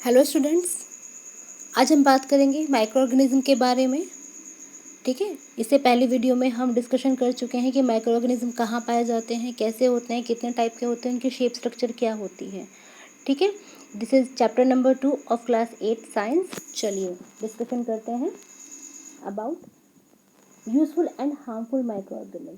Hello students, आज हम बात करेंगे माइक्रो ऑर्गेनिज्म के बारे में। ठीक है, इससे पहले वीडियो में हम डिस्कशन कर चुके हैं कि माइक्रो ऑर्गेनिज्म कहाँ पाए जाते हैं, कैसे होते हैं, कितने टाइप के होते हैं, उनकी शेप स्ट्रक्चर क्या होती है। ठीक है, this is chapter number 2 of class 8 science. चलिए डिस्कशन करते हैं about useful and harmful micro organism.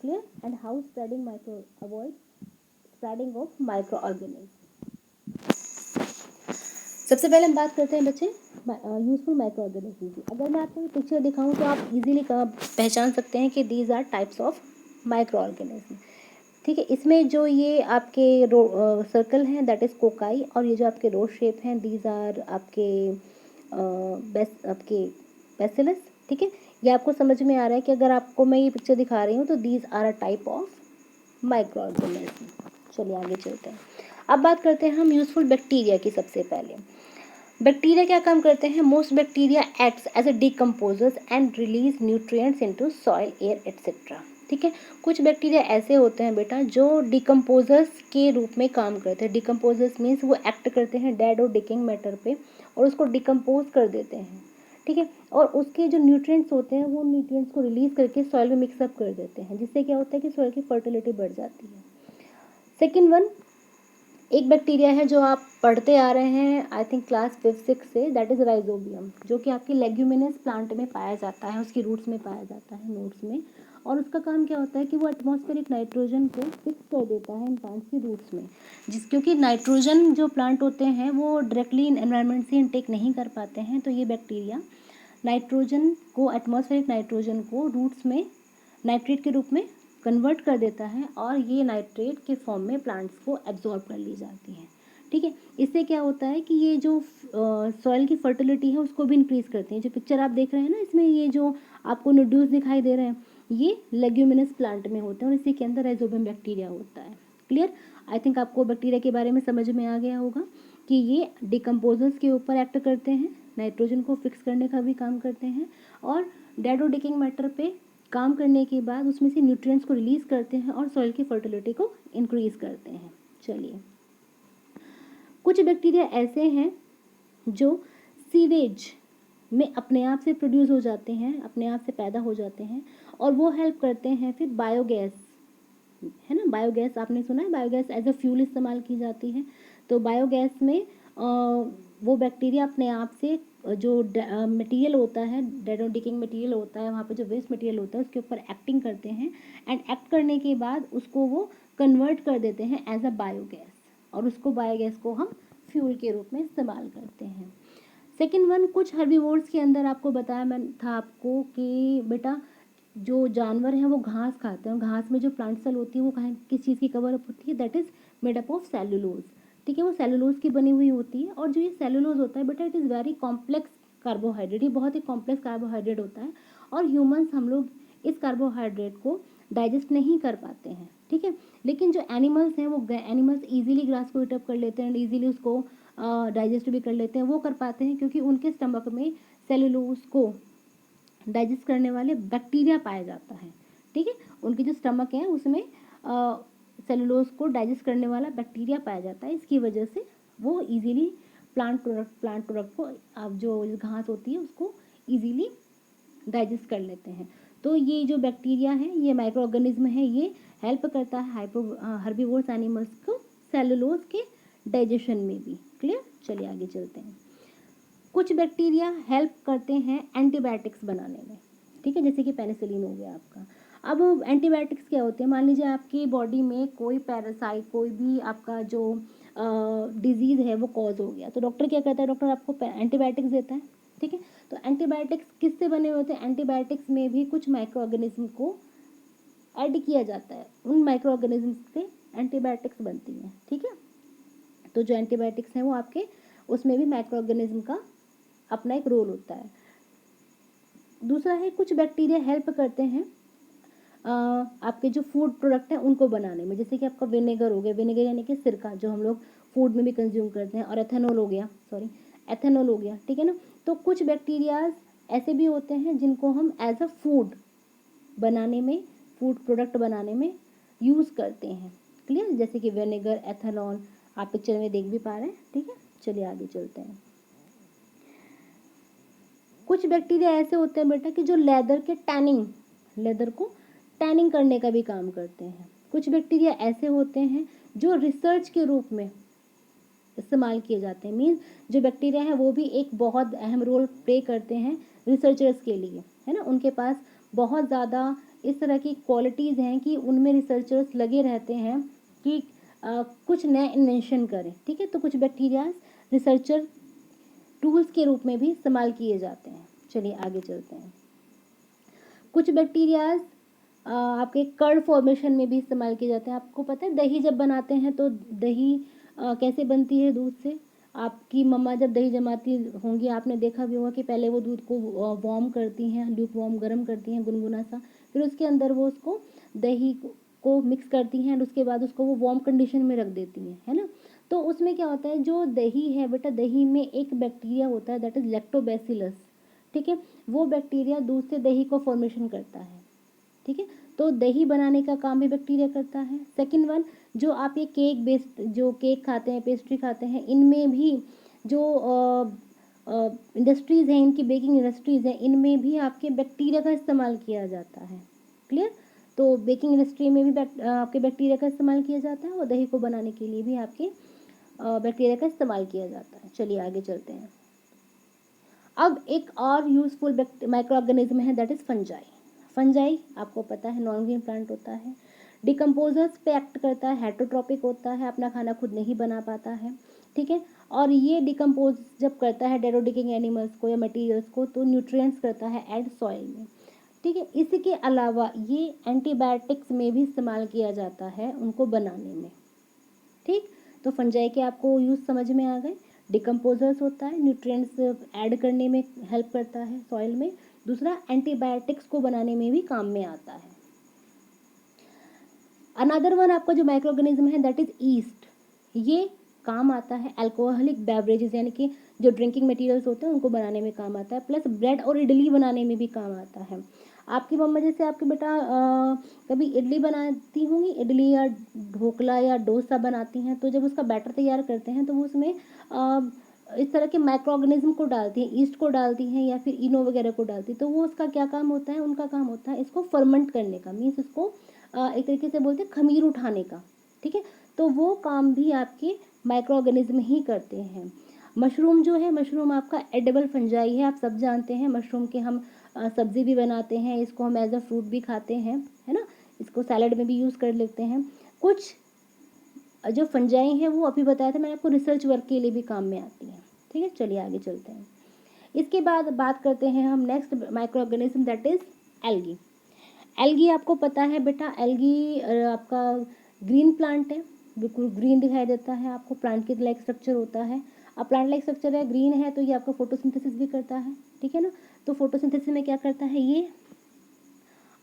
Clear? And how spreading micro avoid spreading of micro organism. सबसे पहले हम बात करते हैं बच्चे यूजफुल माइक्रो ऑर्गेनिज्म की। अगर मैं आपको ये पिक्चर दिखाऊं तो आप इजीली पहचान सकते हैं कि these are types of micro organism. ठीक है, इसमें जो ये आपके सर्कल हैं दैट इज कोकाई, और ये जो आपके रोज शेप हैं दीज आर आपके आपके बेसिलस। ठीक है, ये आपको समझ में आ रहा है कि अगर आपको मैं ये पिक्चर दिखा रही हूँ तो these are a type of micro organism. चलिए आगे चलते हैं। अब बात करते हैं हम यूजफुल बैक्टीरिया की। सबसे पहले बैक्टीरिया क्या काम करते हैं? Most bacteria acts as a decomposers and release nutrients into soil, air etcetera. ठीक है, कुछ बैक्टीरिया ऐसे होते हैं बेटा जो डिकम्पोजर्स के रूप में काम करते हैं। डिकम्पोजर्स मीन्स वो एक्ट करते हैं डेड और डिकिंग मैटर पे और उसको डिकम्पोज कर देते हैं। ठीक है, और उसके जो न्यूट्रिएंट्स होते हैं वो न्यूट्रिएंट्स को रिलीज करके सॉइल में मिक्सअप कर देते हैं, जिससे क्या होता है कि सॉइल की फर्टिलिटी बढ़ जाती है। सेकेंड वन, एक बैक्टीरिया है जो आप पढ़ते आ रहे हैं आई थिंक क्लास 5-6 से, दैट इज राइजोबियम, जो कि आपकी लेग्यूमिनस प्लांट में पाया जाता है, उसकी रूट्स में पाया जाता है, नोट्स में। और उसका काम क्या होता है कि वो एटमॉस्फेरिक नाइट्रोजन को फिक्स कर देता है इन प्लांट्स की रूट्स में, क्योंकि नाइट्रोजन जो प्लांट होते हैं वो डायरेक्टली एनवायरनमेंट से इनटेक नहीं कर पाते हैं, तो ये बैक्टीरिया नाइट्रोजन को, एटमॉस्फेरिक नाइट्रोजन को रूट्स में नाइट्रेट के रूप में कन्वर्ट कर देता है और ये नाइट्रेट के फॉर्म में प्लांट्स को एब्जॉर्ब कर ली जाती है। ठीक है, इससे क्या होता है कि ये जो सॉइल की फर्टिलिटी है उसको भी इंक्रीज करते हैं। जो पिक्चर आप देख रहे हैं ना, इसमें ये जो आपको नोड्यूल्स दिखाई दे रहे हैं ये लेग्यूमिनस प्लांट में होते हैं और इसी के अंदर राइजोबियम बैक्टीरिया होता है। क्लियर? आई थिंक आपको बैक्टीरिया के बारे में समझ में आ गया होगा कि ये डिकम्पोजर्स के ऊपर एक्ट करते हैं, नाइट्रोजन को फिक्स करने का भी काम करते हैं और डेड और डिकिंग मैटर पे काम करने के बाद उसमें से न्यूट्रिएंट्स को रिलीज करते हैं और सॉइल की फर्टिलिटी को इंक्रीज करते हैं। चलिए, कुछ बैक्टीरिया ऐसे हैं जो सीवेज में अपने आप से प्रोड्यूस हो जाते हैं, अपने आप से पैदा हो जाते हैं और वो हेल्प करते हैं फिर बायोगैस, है ना, बायोगैस आपने सुना है, बायोगैस एज अ फ्यूल इस्तेमाल की जाती है। तो बायोगैस में वो बैक्टीरिया अपने आप से जो मटेरियल होता है, डेड और डिकिंग मटेरियल होता है, वहाँ पे जो वेस्ट मटेरियल होता है उसके ऊपर एक्टिंग करते हैं एंड एक्ट करने के बाद उसको वो कन्वर्ट कर देते हैं एज अ बायोगैस और उसको बायोगैस को हम फ्यूल के रूप में इस्तेमाल करते हैं। सेकेंड वन, कुछ हर्बीवोर्स के अंदर आपको बताया मैं था आपको कि बेटा जो जानवर हैं वो घास खाते हैं, घास में जो प्लांट सेल होती है वो कहाँ किस चीज़ की कवर अप होती है? That is made up of cellulose. ठीक है, वो सेलुलोज की बनी हुई होती है और जो ये सेलुलोज होता है बेटा it is very complex carbohydrate, ये बहुत ही कॉम्प्लेक्स कार्बोहाइड्रेट होता है और ह्यूमंस हम लोग इस कार्बोहाइड्रेट को डाइजेस्ट नहीं कर पाते हैं। ठीक है, लेकिन जो एनिमल्स हैं वो एनिमल्स ईजिली ग्रास को ईटअप कर लेते हैं, ईजिली उसको डाइजेस्ट भी कर लेते हैं, वो कर पाते हैं क्योंकि उनके स्टमक में सेलुलोज को डाइजेस्ट करने वाले बैक्टीरिया पाया जाता है। ठीक है, उनके जो स्टमक है उसमें सेलुलोज को डाइजेस्ट करने वाला बैक्टीरिया पाया जाता है, इसकी वजह से वो इजीली प्लांट प्रोडक्ट को जो घास होती है उसको इजीली डाइजेस्ट कर लेते हैं। तो ये जो बैक्टीरिया है, ये माइक्रो ऑर्गेनिज्म है, ये हेल्प करता है हर्बीवोर्स एनिमल्स को सेलुलोज के डाइजेशन में भी। क्लियर? चलिए आगे चलते हैं। कुछ बैक्टीरिया हेल्प करते हैं एंटीबायोटिक्स बनाने में। ठीक है, जैसे कि पेनिसिलिन हो गया आपका। अब एंटीबायोटिक्स क्या होते हैं? मान लीजिए आपकी बॉडी में कोई पैरासाइट, कोई भी आपका जो डिजीज़ है वो कॉज हो गया, तो डॉक्टर क्या करता है? डॉक्टर आपको एंटीबायोटिक्स देता है। ठीक है, तो एंटीबायोटिक्स किससे बने हुए होते हैं? एंटीबायोटिक्स में भी कुछ माइक्रो ऑर्गेनिज्म को ऐड किया जाता है, उन माइक्रो ऑर्गेनिज्म से एंटीबायोटिक्स बनती हैं। ठीक है, तो जो एंटीबायोटिक्स हैं वो आपके उसमें भी माइक्रो ऑर्गेनिज्म का अपना एक रोल होता है। दूसरा है कुछ बैक्टीरिया हेल्प करते हैं आपके जो फूड प्रोडक्ट हैं उनको बनाने में, जैसे कि आपका विनेगर हो गया, विनेगर यानी कि सिरका जो हम लोग फूड में भी कंज्यूम करते हैं, और एथेनॉल हो गया, एथेनॉल हो गया। ठीक है ना, तो कुछ बैक्टीरियाज ऐसे भी होते हैं जिनको हम एज अ फूड बनाने में, फूड प्रोडक्ट बनाने में यूज़ करते हैं। क्लियर? जैसे कि विनेगर, एथेनॉल आप पिक्चर में देख भी पा रहे हैं। ठीक है, चलिए आगे चलते हैं। कुछ बैक्टीरिया ऐसे होते हैं बेटा कि जो लेदर को टैनिंग करने का भी काम करते हैं। कुछ बैक्टीरिया ऐसे होते हैं जो रिसर्च के रूप में इस्तेमाल किए जाते हैं। मीन्स जो बैक्टीरिया है वो भी एक बहुत अहम रोल प्ले करते हैं रिसर्चर्स के लिए, है ना। उनके पास बहुत ज़्यादा इस तरह की क्वालिटीज़ हैं कि उनमें रिसर्चर्स लगे रहते हैं कि कुछ नया इन्वेंशन करें, ठीक है। तो कुछ बैक्टीरिया रिसर्चर टूल्स के रूप में भी इस्तेमाल किए जाते हैं। चलिए आगे चलते हैं। कुछ बैक्टीरियाज आपके कर्ड फॉर्मेशन में भी इस्तेमाल किए जाते हैं। आपको पता है दही जब बनाते हैं तो दही कैसे बनती है? दूध से। आपकी मम्मा जब दही जमाती होंगी आपने देखा भी होगा कि पहले वो दूध को वार्म करती हैं, ल्यूक वार्म गर्म करती हैं गुनगुना सा, फिर उसके अंदर वो उसको दही को मिक्स करती हैं और उसके बाद उसको वो वार्म कंडीशन में रख देती हैं, है ना। तो उसमें क्या होता है, जो दही है बेटा, दही में एक बैक्टीरिया होता है दैट इज लैक्टोबैसिलस, ठीक है। वो बैक्टीरिया दूध से दही को फॉर्मेशन करता है, ठीक है। तो दही बनाने का काम भी बैक्टीरिया करता है। सेकंड वन, जो आप ये केक बेस्ड जो केक खाते हैं, पेस्ट्री खाते हैं, इनमें भी जो इंडस्ट्रीज़ हैं, इनकी बेकिंग इंडस्ट्रीज़ हैं, इनमें भी आपके बैक्टीरिया का इस्तेमाल किया जाता है। क्लियर? तो बेकिंग इंडस्ट्री में भी आपके बैक्टीरिया का इस्तेमाल किया जाता है और दही को बनाने के लिए भी आपके बैक्टीरिया का इस्तेमाल किया जाता है। चलिए आगे चलते हैं। अब एक और यूजफुल माइक्रो ऑर्गेनिज्म है दैट इज फंजाई। फंजाई आपको पता है नॉन ग्रीन प्लांट होता है, डिकम्पोजर्स पे एक्ट करता है, हेटरोट्रॉपिक होता है, अपना खाना खुद नहीं बना पाता है, ठीक है। और ये डिकम्पोज जब करता है डेरोडिकिंग एनिमल्स को या मटेरियल्स को, तो न्यूट्रिएंट्स करता है ऐड सॉइल में, ठीक है। इसके अलावा ये एंटीबायोटिक्स में भी इस्तेमाल किया जाता है उनको बनाने में, ठीक। तो फंजाई के आपको यूज़ समझ में आ गए। डिकम्पोजर्स होता है, न्यूट्रिएंट्स ऐड करने में हेल्प करता है सॉइल में। दूसरा, एंटीबायोटिक्स को बनाने में भी काम में आता है। अनदर वन आपका जो माइक्रो ऑर्गेनिज्म है दैट इज ईस्ट। ये काम आता है अल्कोहलिक बेवरेजेस, यानी कि जो ड्रिंकिंग मटेरियल्स होते हैं उनको बनाने में काम आता है, प्लस ब्रेड और इडली बनाने में भी काम आता है। आपकी मम्मा जैसे आपके बेटा कभी इडली बनाती होंगी, इडली या ढोकला या डोसा बनाती हैं, तो जब उसका बैटर तैयार करते हैं तो वो उसमें इस तरह के माइक्रो ऑर्गेनिज्म को डालती हैं, ईस्ट को डालती हैं या फिर इनो वगैरह को डालती हैं। तो वो उसका क्या काम होता है? उनका काम होता है इसको फर्मेंट करने का, मीन्स इसको एक तरीके से बोलते हैं खमीर उठाने का, ठीक है। तो वो काम भी आपके माइक्रो ऑर्गेनिज्म ही करते हैं। मशरूम जो है, मशरूम आपका एडिबल फंजाई है, आप सब जानते हैं। मशरूम के हम सब्जी भी बनाते हैं, इसको हम एज अ फ्रूट भी खाते हैं, है ना। इसको सैलड में भी यूज़ कर लेते हैं। कुछ जो फंजाई हैं वो अभी बताया था मैंने आपको, रिसर्च वर्क के लिए भी काम में आती हैं, ठीक है। चलिए आगे चलते हैं। इसके बाद बात करते हैं हम next micro organism that is algae. Algae आपको पता है बेटा, एल्गी आपका ग्रीन प्लांट है, बिल्कुल ग्रीन दिखाई देता है आपको, प्लांट के लाइक स्ट्रक्चर होता है। अब प्लांट लाइक स्ट्रक्चर है, ग्रीन है, तो ये आपका फोटोसिंथेसिस भी करता है, ठीक है ना। तो फोटोसिंथेसिस में क्या करता है, ये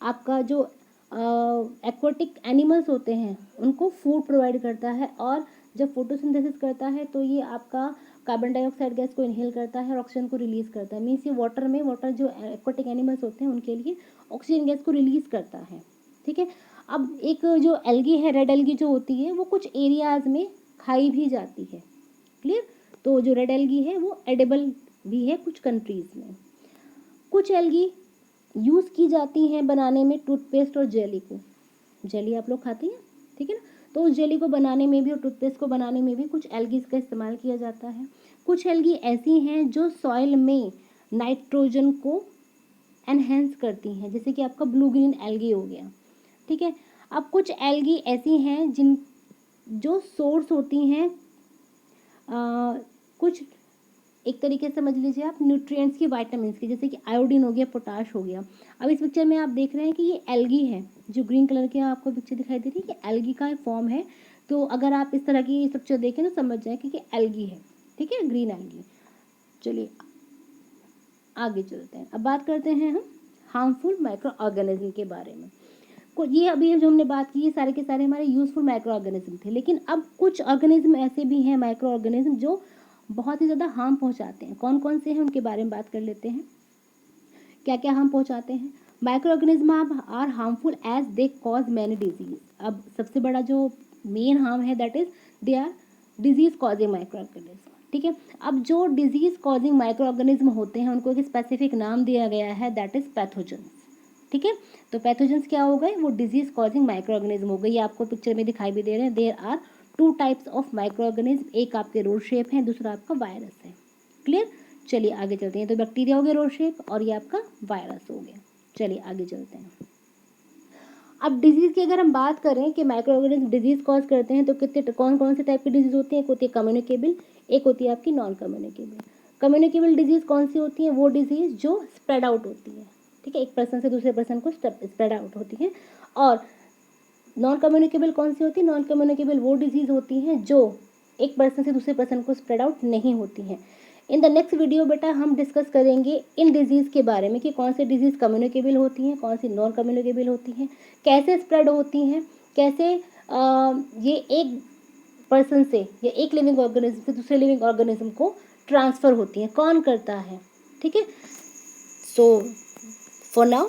आपका जो एक्वाटिक एनिमल्स होते हैं उनको फूड प्रोवाइड करता है, और जब फोटोसिंथेसिस करता है तो ये आपका कार्बन डाइऑक्साइड गैस को इनहेल करता है और ऑक्सीजन को रिलीज़ करता है। मीन्स ये वाटर जो एक्वाटिक एनिमल्स होते हैं उनके लिए ऑक्सीजन गैस को रिलीज़ करता है, ठीक है। अब एक जो एल्गी है, रेड एल्गी जो होती है, वो कुछ एरियाज़ में खाई भी जाती है, क्लियर। तो जो रेड एल्गी है वो एडिबल भी है कुछ कंट्रीज़ में। कुछ एल्गी यूज़ की जाती हैं बनाने में टूथपेस्ट और जेली को। जेली आप लोग खाते हैं, ठीक है ना। तो उस जेली को बनाने में भी और टूथपेस्ट को बनाने में भी कुछ एल्गीज का इस्तेमाल किया जाता है। कुछ एल्गी ऐसी हैं जो सॉइल में नाइट्रोजन को एनहेंस करती हैं, जैसे कि आपका ब्लू ग्रीन एल्गी हो गया, ठीक है। अब कुछ एल्गी ऐसी हैं जिन जो सोर्स होती हैं कुछ एक तरीके से समझ लीजिए आप न्यूट्रिएंट्स की, वाइटामिन्स की, जैसे कि आयोडीन हो गया, पोटाश हो गया। अब इस पिक्चर में आप देख रहे हैं कि ये एल्गी है, जो ग्रीन कलर की आपको पिक्चर दिखाई दे रही है कि एल्गी का फॉर्म है। तो अगर आप इस तरह की स्ट्रक्चर देखें तो समझ जाए कि एल्गी है, ठीक है, ग्रीन एल्गी। चलिए आगे चलते हैं। अब बात करते हैं हम हार्मफुल माइक्रो ऑर्गेनिज्म के बारे में। ये अभी जो हमने बात की ये सारे के सारे हमारे यूजफुल माइक्रो ऑर्गेनिज्म थे, लेकिन अब कुछ ऑर्गेनिज्म ऐसे भी हैं माइक्रो ऑर्गेनिज्म जो बहुत ही ज़्यादा हार्म पहुंचाते हैं। कौन कौन से हैं उनके बारे में बात कर लेते हैं, क्या क्या हार्म पहुंचाते हैं। Micro organism are harmful as they cause many disease. अब सबसे बड़ा जो मेन हार्म है that is they are disease causing micro organism, ठीक है। अब जो डिजीज़ कॉजिंग माइक्रो ऑर्गेनिज्म होते हैं उनको एक स्पेसिफिक नाम दिया गया है, दैट इज़ पैथोजेंस। ठीक है, तो पैथोजेंस क्या हो गए, वो डिजीज़ कॉजिंग माइक्रो ऑर्गेनिज्म हो गई। ये आपको पिक्चर में दिखाई भी दे रहे हैं। There are 2 types of micro organism, एक आपके रोड शेप है, दूसरा आपका वायरस है। क्लियर, चलिए आगे चलते हैं। तो बैक्टीरिया हो गया रोड शेप और ये आपका वायरस हो गया। चलिए आगे चलते हैं। अब डिजीज़ की अगर हम बात करें कि माइक्रो ऑर्गेनिज्म डिजीज़ कॉज करते हैं तो कितने कौन कौन से टाइप की डिजीज़ होती है। एक होती है कम्युनिकेबल, एक होती है आपकी नॉन कम्युनिकेबल। कम्युनिकेबल डिजीज़ कौन सी होती है, वो डिजीज़ जो स्प्रेड आउट होती है, ठीक है, एक पर्सन से दूसरे पर्सन को स्प्रेड आउट होती है। और नॉन कम्युनिकेबल कौन सी होती है, नॉन कम्युनिकेबल वो डिजीज़ होती हैं जो एक पर्सन से दूसरे पर्सन को स्प्रेड आउट नहीं होती हैं। इन द नेक्स्ट वीडियो बेटा हम डिस्कस करेंगे इन डिजीज़ के बारे में कि कौन सी डिजीज़ कम्युनिकेबल होती हैं, कौन सी नॉन कम्युनिकेबल होती हैं, कैसे स्प्रेड होती हैं, कैसे ये एक पर्सन से या एक लिविंग ऑर्गेनिज्म से दूसरे लिविंग ऑर्गेनिज्म को ट्रांसफ़र होती हैं, कौन करता है। ठीक है, सो फॉर नाउ